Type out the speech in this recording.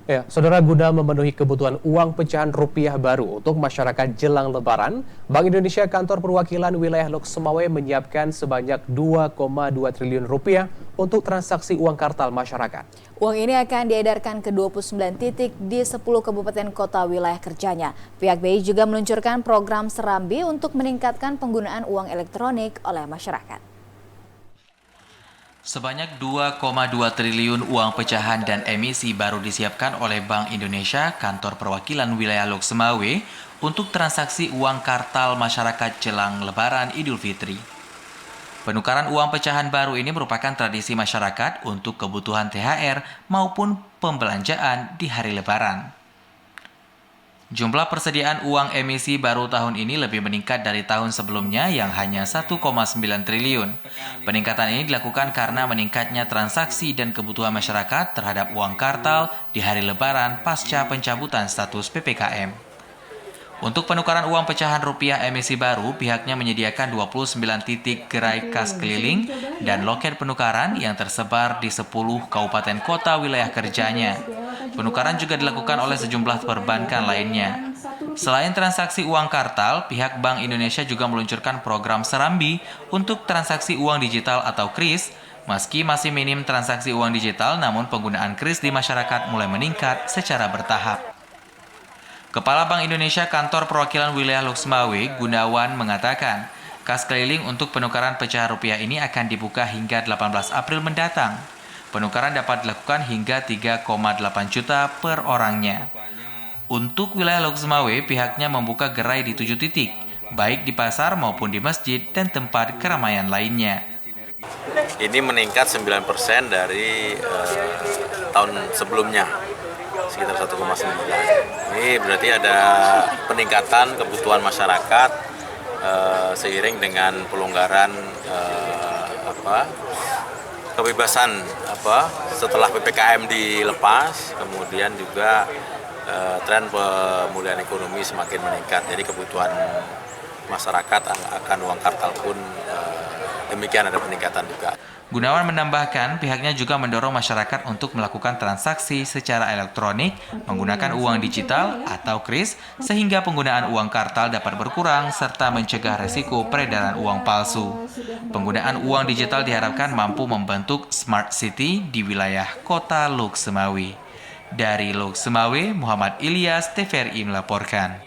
Ya, saudara, guna memenuhi kebutuhan uang pecahan rupiah baru untuk masyarakat jelang Lebaran, Bank Indonesia Kantor Perwakilan Wilayah Lok Semawe menyiapkan sebanyak 2,2 triliun rupiah untuk transaksi uang kartal masyarakat. Uang ini akan diedarkan ke 29 titik di 10 kabupaten kota wilayah kerjanya. Pihak BI juga meluncurkan program Serambi untuk meningkatkan penggunaan uang elektronik oleh masyarakat. Sebanyak 2,2 triliun uang pecahan dan emisi baru disiapkan oleh Bank Indonesia Kantor Perwakilan Wilayah Lok Semawe untuk transaksi uang kartal masyarakat jelang Lebaran Idul Fitri. Penukaran uang pecahan baru ini merupakan tradisi masyarakat untuk kebutuhan THR maupun pembelanjaan di hari Lebaran. Jumlah persediaan uang emisi baru tahun ini lebih meningkat dari tahun sebelumnya yang hanya 1,9 triliun. Peningkatan ini dilakukan karena meningkatnya transaksi dan kebutuhan masyarakat terhadap uang kartal di hari Lebaran pasca pencabutan status PPKM. Untuk penukaran uang pecahan rupiah emisi baru, pihaknya menyediakan 29 titik gerai kas keliling dan loket penukaran yang tersebar di 10 kabupaten kota wilayah kerjanya. Penukaran juga dilakukan oleh sejumlah perbankan lainnya. Selain transaksi uang kartal, pihak Bank Indonesia juga meluncurkan program Serambi untuk transaksi uang digital atau KRIS. Meski masih minim transaksi uang digital, namun penggunaan KRIS di masyarakat mulai meningkat secara bertahap. Kepala Bank Indonesia Kantor Perwakilan Wilayah Lok Semawe, Gunawan, mengatakan, kas keliling untuk penukaran pecahan rupiah ini akan dibuka hingga 18 April mendatang. Penukaran dapat dilakukan hingga 3,8 juta per orangnya. Untuk wilayah Lok Semawe, pihaknya membuka gerai di 7 titik, baik di pasar maupun di masjid dan tempat keramaian lainnya. Ini meningkat 9% dari tahun sebelumnya, sekitar 1,9. Ini berarti ada peningkatan kebutuhan masyarakat seiring dengan pelonggaran kebebasan setelah PPKM dilepas, kemudian juga tren pemulihan ekonomi semakin meningkat. Jadi kebutuhan masyarakat akan uang kartal pun demikian ada peningkatan juga. Gunawan menambahkan pihaknya juga mendorong masyarakat untuk melakukan transaksi secara elektronik menggunakan uang digital atau KRIS sehingga penggunaan uang kartal dapat berkurang serta mencegah resiko peredaran uang palsu. Penggunaan uang digital diharapkan mampu membentuk Smart City di wilayah kota Lok Semawe. Dari Lok Semawe, Muhammad Ilyas, TVRI melaporkan.